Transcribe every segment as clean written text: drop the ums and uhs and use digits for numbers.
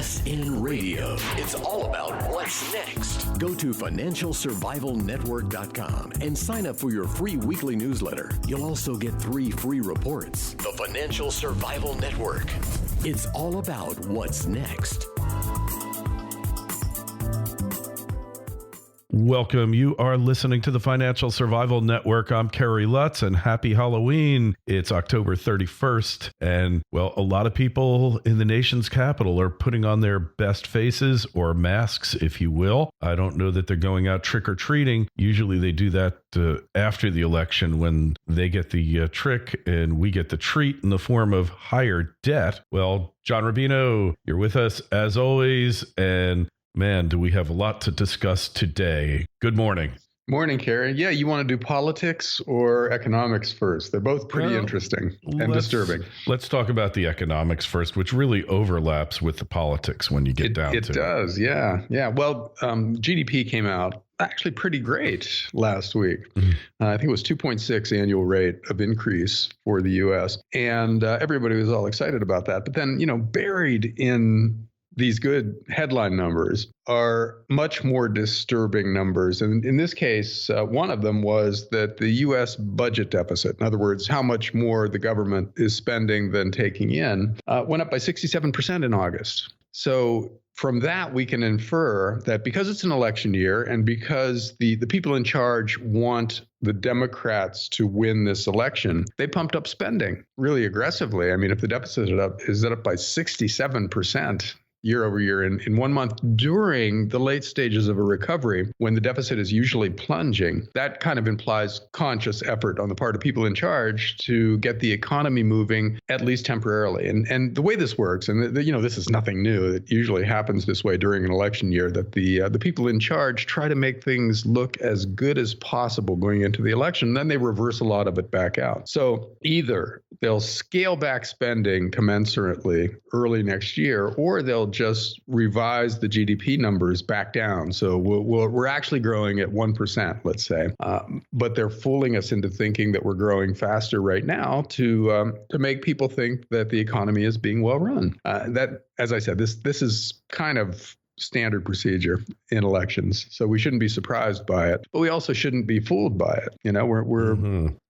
FSN Radio. It's all about what's next. Go to financialsurvivalnetwork.com and sign up for your free weekly newsletter. You'll also get 3 free reports. The Financial Survival Network. It's all about what's next. Welcome. You are listening to the Financial Survival Network. I'm Kerry Lutz, and happy Halloween. It's October 31st, and, well, a lot of people in the nation's capital are putting on their best faces, or masks, if you will. I don't know that they're going out trick-or-treating. Usually they do that after the election when they get the trick and we get the treat in the form of higher debt. Well, John Rubino, you're with us as always, and man, do we have a lot to discuss today. Good morning. Morning, Kerry. Yeah, you want to do politics or economics first? They're both pretty interesting and disturbing. Let's talk about the economics first, which really overlaps with the politics when you get down to it. It does, yeah. Well, GDP came out actually pretty great last week. I think it was 2.6 annual rate of increase for the U.S. And everybody was all excited about that. But then, buried in these good headline numbers are much more disturbing numbers. And in this case, one of them was that the U.S. budget deficit, in other words, how much more the government is spending than taking in, went up by 67% in August. So from that, we can infer that because it's an election year and because the people in charge want the Democrats to win this election, they pumped up spending really aggressively. I mean, if the deficit is up by 67%, year over year in 1 month during the late stages of a recovery when the deficit is usually plunging, that kind of implies conscious effort on the part of people in charge to get the economy moving, at least temporarily. And the way this works, and this is nothing new, it usually happens this way during an election year, that the people in charge try to make things look as good as possible going into the election, then they reverse a lot of it back out. So either they'll scale back spending commensurately early next year, or they'll just revise the GDP numbers back down. So we're actually growing at 1%, let's say, but they're fooling us into thinking that we're growing faster right now to make people think that the economy is being well run. That, as I said, this is kind of standard procedure in elections, so we shouldn't be surprised by it, but we also shouldn't be fooled by it.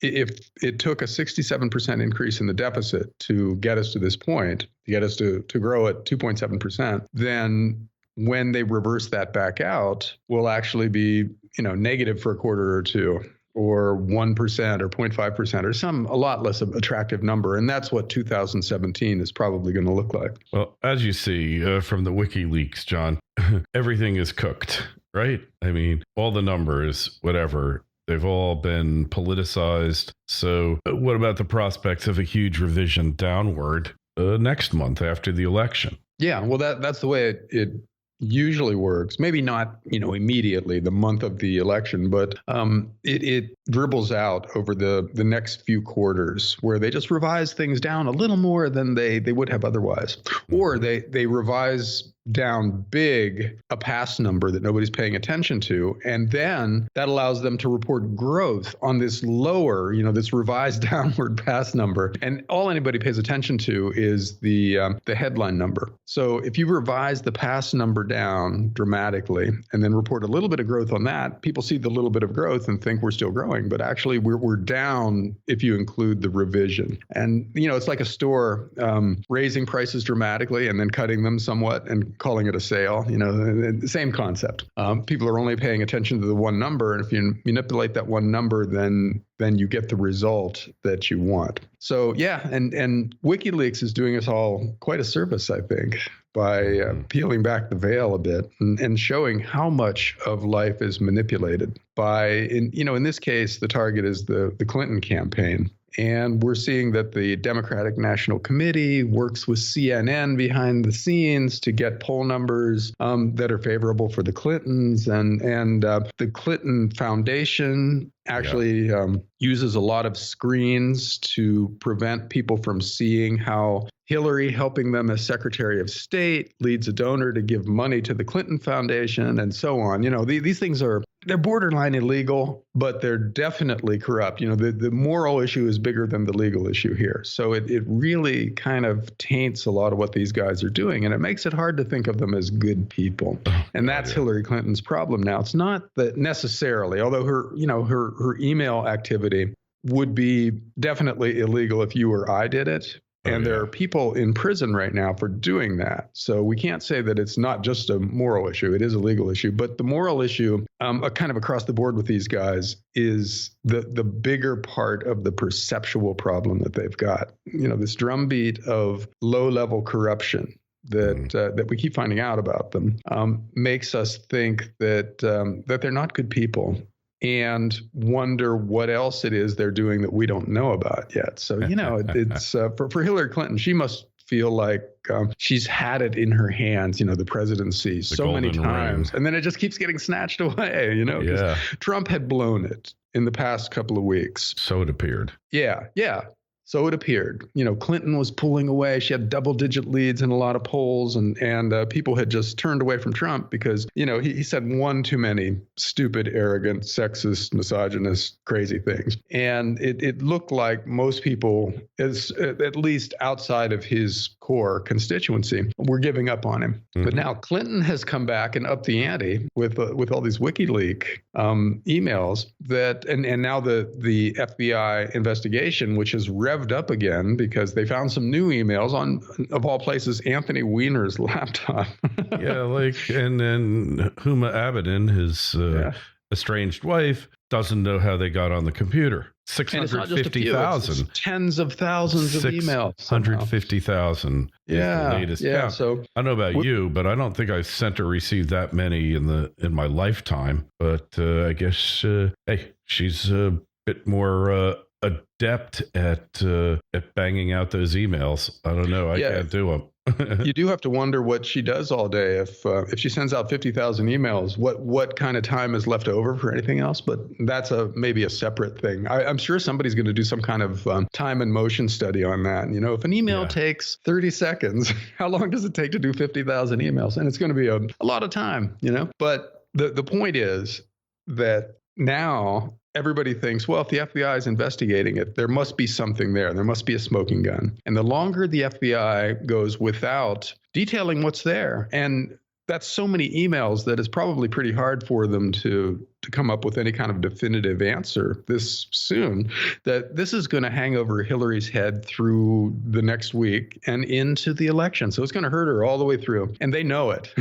If it took a 67% increase in the deficit to get us to this point, to get us to grow at 2.7%, then when they reverse that back out, we'll actually be negative for a quarter or two, or 1% or 0.5% or a lot less attractive number. And that's what 2017 is probably going to look like. Well, as you see from the WikiLeaks, John, everything is cooked, right? I mean, all the numbers, whatever, they've all been politicized. So what about the prospects of a huge revision downward next month after the election? Yeah, well, that's the way it usually works. Maybe not, immediately the month of the election, but it dribbles out over the next few quarters where they just revise things down a little more than they would have otherwise, or they revise down big a past number that nobody's paying attention to, and then that allows them to report growth on this lower, this revised downward past number, and all anybody pays attention to is the headline number. So if you revise the past number down dramatically and then report a little bit of growth on that, people see the little bit of growth and think we're still growing, but actually we're down if you include the revision. And it's like a store raising prices dramatically and then cutting them somewhat and calling it a sale, the same concept. People are only paying attention to the one number, and if you manipulate that one number, then you get the result that you want. So yeah, and WikiLeaks is doing us all quite a service, I think, by peeling back the veil a bit and showing how much of life is manipulated by, in this case, the target is the Clinton campaign. And we're seeing that the Democratic National Committee works with CNN behind the scenes to get poll numbers that are favorable for the Clintons. And the Clinton Foundation actually uses a lot of screens to prevent people from seeing how Hillary, helping them as Secretary of State, leads a donor to give money to the Clinton Foundation and so on. These things are they're borderline illegal, but they're definitely corrupt. The moral issue is bigger than the legal issue here. So it really kind of taints a lot of what these guys are doing. And it makes it hard to think of them as good people. And that's Hillary Clinton's problem now. It's not that necessarily, although her email activity would be definitely illegal if you or I did it. And there are people in prison right now for doing that. So we can't say that it's not just a moral issue. It is a legal issue. But the moral issue, kind of across the board with these guys, is the bigger part of the perceptual problem that they've got. This drumbeat of low-level corruption that we keep finding out about them makes us think that they're not good people, and wonder what else it is they're doing that we don't know about yet. So, it's for Hillary Clinton, she must feel like she's had it in her hands, the presidency so many times. And then it just keeps getting snatched away, Trump had blown it in the past couple of weeks. So it appeared. Yeah. So it appeared. Clinton was pulling away. She had double-digit leads in a lot of polls, and people had just turned away from Trump because, he said one too many stupid, arrogant, sexist, misogynist, crazy things. And it looked like most people, at least outside of his core constituency, were giving up on him. Mm-hmm. But now Clinton has come back and upped the ante with all these WikiLeaks emails and now the FBI investigation, which has revved up again because they found some new emails on, of all places, Anthony Weiner's laptop. And then Huma Abedin, his estranged wife, doesn't know how they got on the computer. 650,000. Tens of thousands of emails. 650,000 is the latest count. So I don't know about you, but I don't think I've sent or received that many in my lifetime. But I guess, she's a bit more adept at banging out those emails. I don't know. I can't do them. You do have to wonder what she does all day. If she sends out 50,000 emails, what kind of time is left over for anything else? But that's maybe a separate thing. I'm sure somebody's going to do some kind of time and motion study on that. If an email takes 30 seconds, how long does it take to do 50,000 emails? And it's going to be a lot of time, But the point is that now everybody thinks, well, if the FBI is investigating it, there must be something there. There must be a smoking gun. And the longer the FBI goes without detailing what's there, and that's so many emails that it's probably pretty hard for them to come up with any kind of definitive answer this soon, that this is going to hang over Hillary's head through the next week and into the election. So it's going to hurt her all the way through. And they know it.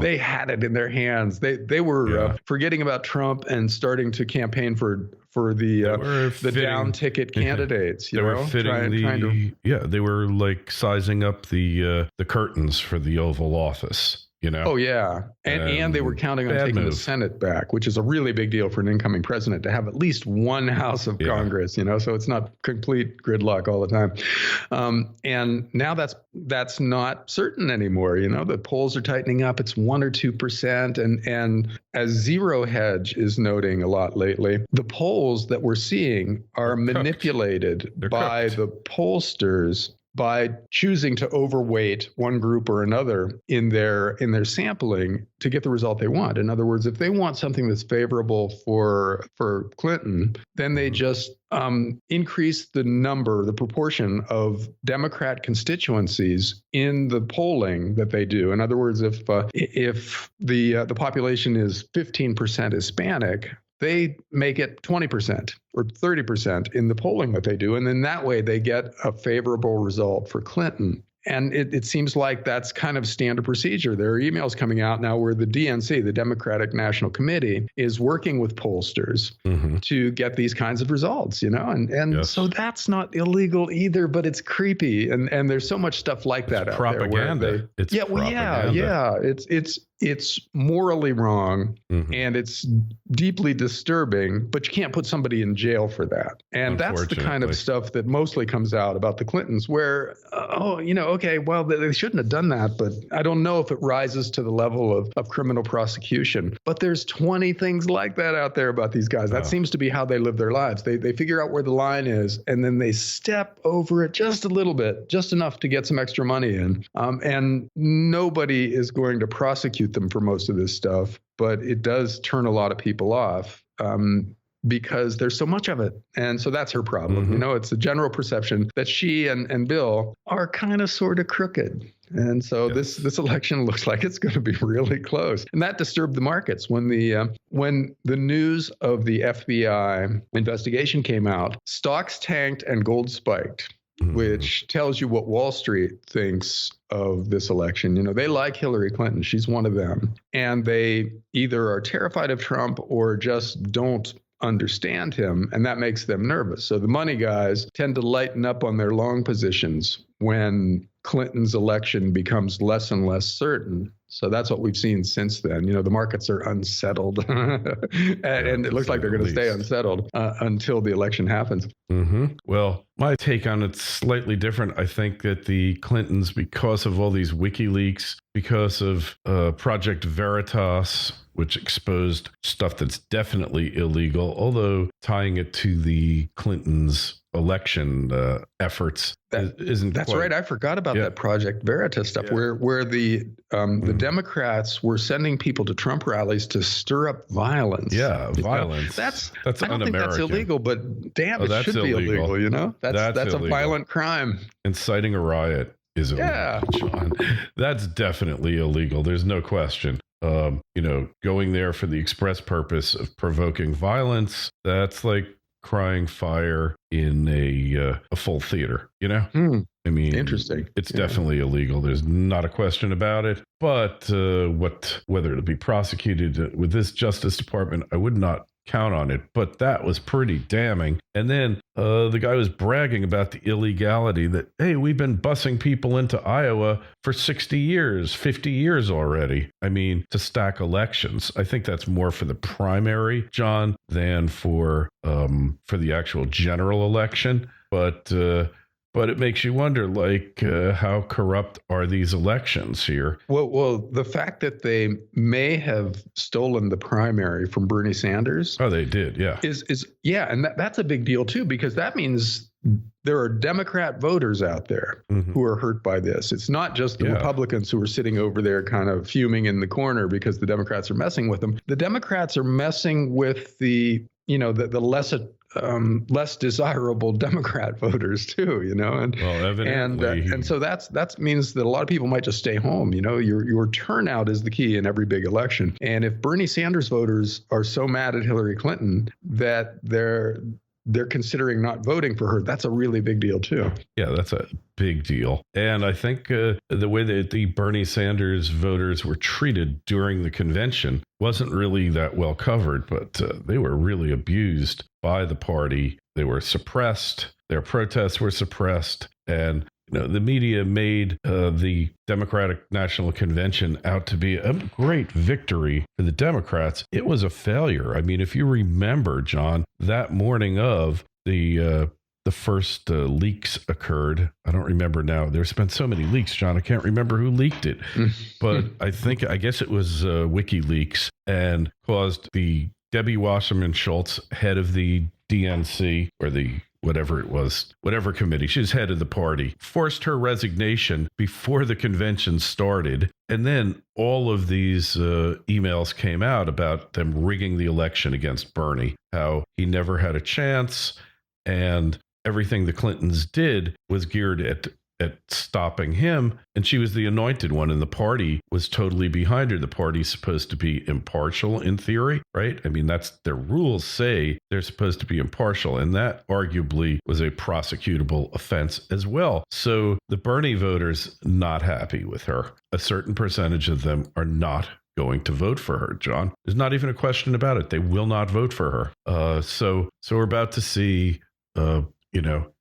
They had it in their hands. They were forgetting about Trump and starting to campaign for the down ticket candidates. They were they were like sizing up the curtains for the Oval Office. Oh, yeah. And they were counting on taking the Senate back, which is a really big deal for an incoming president to have at least one house of Congress, so it's not complete gridlock all the time. And now that's not certain anymore. The polls are tightening up. It's 1 or 2%. And as Zero Hedge is noting a lot lately, the polls that we're seeing are manipulated by the pollsters by choosing to overweight one group or another in their sampling to get the result they want. In other words, if they want something that's favorable for Clinton, then they just increase the proportion of Democrat constituencies in the polling that they do. In other words, if the population is 15% Hispanic, they make it 20% or 30% in the polling that they do. And then that way they get a favorable result for Clinton. And it seems like that's kind of standard procedure. There are emails coming out now where the DNC, the Democratic National Committee, is working with pollsters to get these kinds of results, So that's not illegal either, but it's creepy. And there's so much stuff like that out there. Propaganda. It's propaganda. It's morally wrong and it's deeply disturbing, but you can't put somebody in jail for that. And that's the kind of stuff that mostly comes out about the Clintons where, they shouldn't have done that, but I don't know if it rises to the level of criminal prosecution. But there's 20 things like that out there about these guys. That seems to be how they live their lives. They figure out where the line is and then they step over it just a little bit, just enough to get some extra money in. And nobody is going to prosecute prosecute them for most of this stuff, but it does turn a lot of people off. Because there's so much of it. And so that's her problem. Mm-hmm. It's the general perception that she and Bill are kind of sort of crooked. And so this election looks like it's going to be really close. And that disturbed the markets. When the news of the FBI investigation came out, stocks tanked and gold spiked. Mm-hmm. Which tells you what Wall Street thinks of this election. They like Hillary Clinton. She's one of them. And they either are terrified of Trump or just don't understand him, and that makes them nervous. So the money guys tend to lighten up on their long positions when Clinton's election becomes less and less certain. So that's what we've seen since then. The markets are unsettled, and it looks like they're going to stay unsettled until the election happens. Mm-hmm. Well, my take on it's slightly different. I think that the Clintons, because of all these WikiLeaks, because of Project Veritas, which exposed stuff that's definitely illegal, although tying it to the Clintons' election efforts isn't. That's quite, right. I forgot about that Project Veritas stuff, where the Democrats were sending people to Trump rallies to stir up violence. Yeah, violence. That's I don't un-American. Think that's illegal, but damn, it should be illegal. That's illegal. A violent crime. Inciting a riot is illegal, John. That's definitely illegal. There's no question. Going there for the express purpose of provoking violence, that's like crying fire in a full theater, I mean, interesting. It's definitely illegal. There's not a question about it. But whether it'll be prosecuted with this Justice Department, I would not count on it. But that was pretty damning. And then the guy was bragging about the illegality that, hey, we've been busing people into Iowa for 60 years, 50 years already. I mean, to stack elections. I think that's more for the primary, John, than for the actual general election. But it makes you wonder, how corrupt are these elections here? Well, the fact that they may have stolen the primary from Bernie Sanders. Oh, they did, yeah. And that's a big deal too, because that means there are Democrat voters out there who are hurt by this. It's not just the Republicans who are sitting over there kind of fuming in the corner because the Democrats are messing with them. The Democrats are messing with the less desirable Democrat voters too, and evidently, and so that means that a lot of people might just stay home. Your turnout is the key in every big election. And if Bernie Sanders voters are so mad at Hillary Clinton that they're considering not voting for her, that's a really big deal too. Yeah, that's a big deal. And I think the way that the Bernie Sanders voters were treated during the convention wasn't really that well covered, but they were really abused by the party. They were suppressed. Their protests were suppressed. And the media made the Democratic National Convention out to be a great victory for the Democrats. It was a failure. I mean, if you remember, John, that morning of the first leaks occurred. I don't remember now. There's been so many leaks, John. I can't remember who leaked it. But I guess it was WikiLeaks, and caused the Debbie Wasserman Schultz, head of the DNC, or the whatever it was, whatever committee, she's head of the party, forced her resignation before the convention started. And then all of these emails came out about them rigging the election against Bernie, how he never had a chance, and everything the Clintons did was geared at stopping him. And she was the anointed one, and the party was totally behind her. The party's supposed to be impartial in theory, right? I mean, that's their rules say they're supposed to be impartial, and that arguably was a prosecutable offense as well. So the Bernie voters not happy with her. A certain percentage of them are not going to vote for her, John. There's not even a question about it. They will not vote for her. So we're about to see,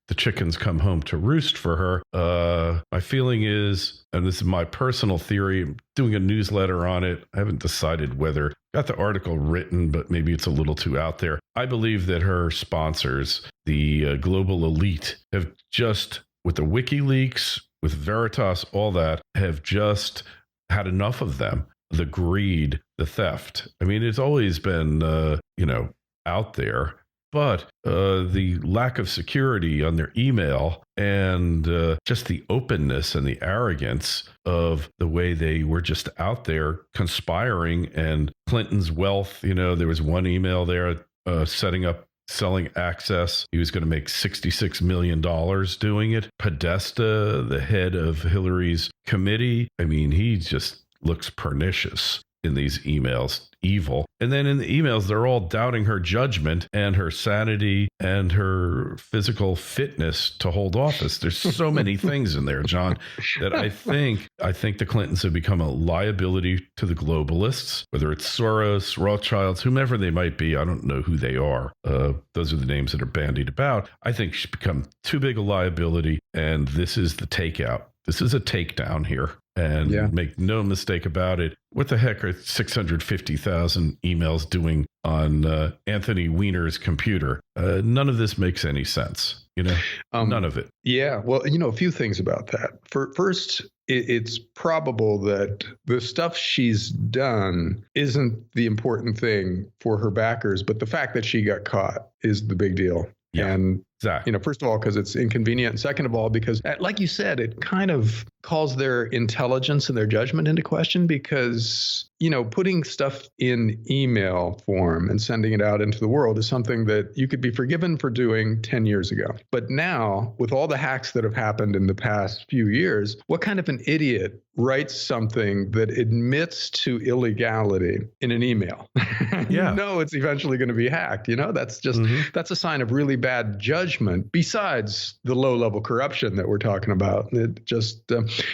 the chickens come home to roost for her. My feeling is, and this is my personal theory, I'm doing a newsletter on it. I haven't decided whether I got the article written, but maybe it's a little too out there. I believe that her sponsors, the global elite, have just, with the WikiLeaks, with Veritas, all that, have just had enough of them. The greed, the theft. I mean, it's always been, out there. But the lack of security on their email and just the openness and the arrogance of the way they were just out there conspiring, and Clinton's wealth, there was one email there selling access. He was going to make $66 million doing it. Podesta, the head of Hillary's committee, he just looks pernicious in these emails, evil. And then in the emails, they're all doubting her judgment and her sanity and her physical fitness to hold office. There's so many things in there, John, that I think the Clintons have become a liability to the globalists, whether it's Soros, Rothschilds, whomever they might be. I don't know who they are. Those are the names that are bandied about. I think she's become too big a liability, and this is the takeout. This is a takedown here. And make no mistake about it. What the heck are 650,000 emails doing on Anthony Weiner's computer? None of this makes any sense. None of it. Yeah. Well, a few things about that. First, it's probable that the stuff she's done isn't the important thing for her backers, but the fact that she got caught is the big deal. Yeah. And exactly. First of all, because it's inconvenient. And second of all, because like you said, it kind of calls their intelligence and their judgment into question, because, putting stuff in email form and sending it out into the world is something that you could be forgiven for doing 10 years ago. But now, with all the hacks that have happened in the past few years, what kind of an idiot writes something that admits to illegality in an email? Yeah. It's eventually going to be hacked. That's just, that's a sign of really bad judgment, besides the low-level corruption that we're talking about. It just,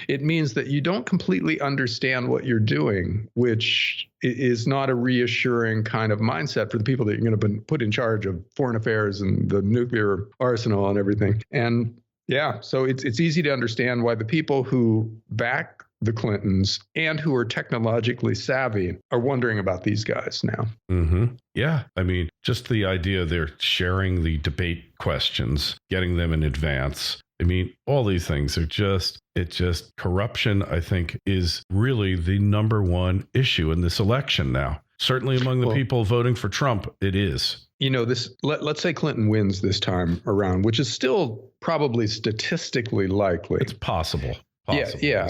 it means that you don't completely understand what you're doing, which is not a reassuring kind of mindset for the people that you're going to put in charge of foreign affairs and the nuclear arsenal and everything. And so it's easy to understand why the people who back the Clintons and who are technologically savvy are wondering about these guys now. Mm-hmm. Yeah. Just the idea they're sharing the debate questions, getting them in advance. All these things are just corruption, I think, is really the number one issue in this election now. Certainly among the people voting for Trump, it is. Let's say Clinton wins this time around, which is still probably statistically likely. It's possible. Yeah.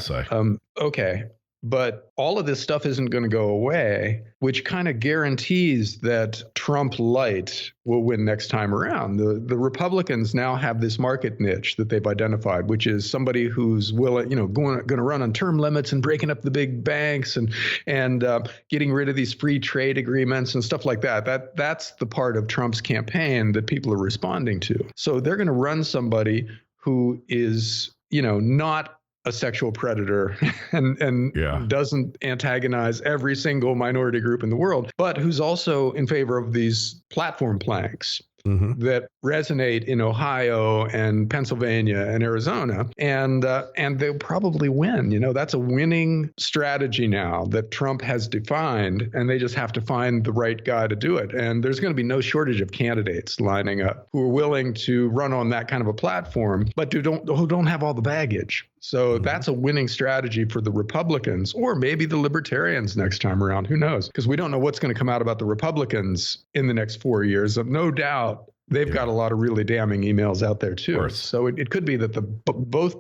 Okay. But all of this stuff isn't going to go away, which kind of guarantees that Trump light will win next time around. The Republicans now have this market niche that they've identified, which is somebody who's willing, going to run on term limits and breaking up the big banks and getting rid of these free trade agreements and stuff like that. That's the part of Trump's campaign that people are responding to. So they're going to run somebody who is, not a sexual predator and doesn't antagonize every single minority group in the world, but who's also in favor of these platform planks that resonate in Ohio and Pennsylvania and Arizona, and they'll probably win. That's a winning strategy now that Trump has defined, and they just have to find the right guy to do it. And there's going to be no shortage of candidates lining up who are willing to run on that kind of a platform, but who don't have all the baggage. So that's a winning strategy for the Republicans, or maybe the Libertarians next time around. Who knows? Because we don't know what's going to come out about the Republicans in the next 4 years. No doubt they've got a lot of really damning emails out there too. So it could be that both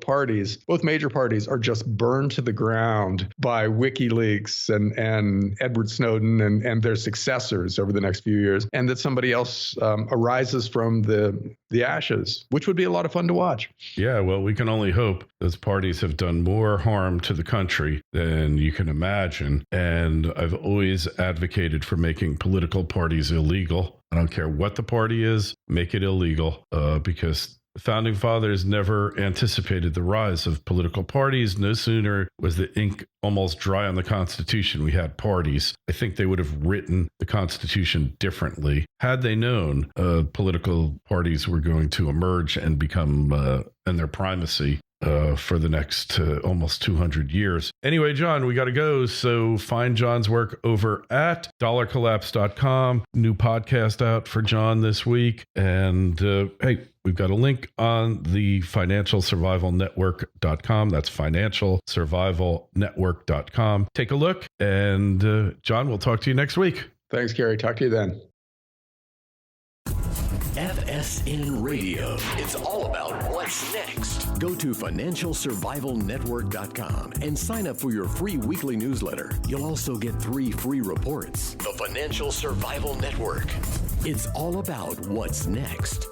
major parties are just burned to the ground by WikiLeaks and Edward Snowden and their successors over the next few years, and that somebody else arises from the ashes, which would be a lot of fun to watch. Yeah, well, we can only hope. Those parties have done more harm to the country than you can imagine. And I've always advocated for making political parties illegal. I don't care what the party is, make it illegal, because the founding fathers never anticipated the rise of political parties. No sooner was the ink almost dry on the Constitution, we had parties. I think they would have written the Constitution differently had they known political parties were going to emerge and become and their primacy for the next almost 200 years. Anyway, John, we got to go. So find John's work over at dollarcollapse.com. New podcast out for John this week. And hey, we've got a link on the financialsurvivalnetwork.com. That's financialsurvivalnetwork.com. Take a look. And John, we'll talk to you next week. Thanks, Kerry. Talk to you then. FSN Radio. It's all about what's next. Go to financialsurvivalnetwork.com and sign up for your free weekly newsletter. You'll also get 3 free reports. The Financial Survival Network. It's all about what's next.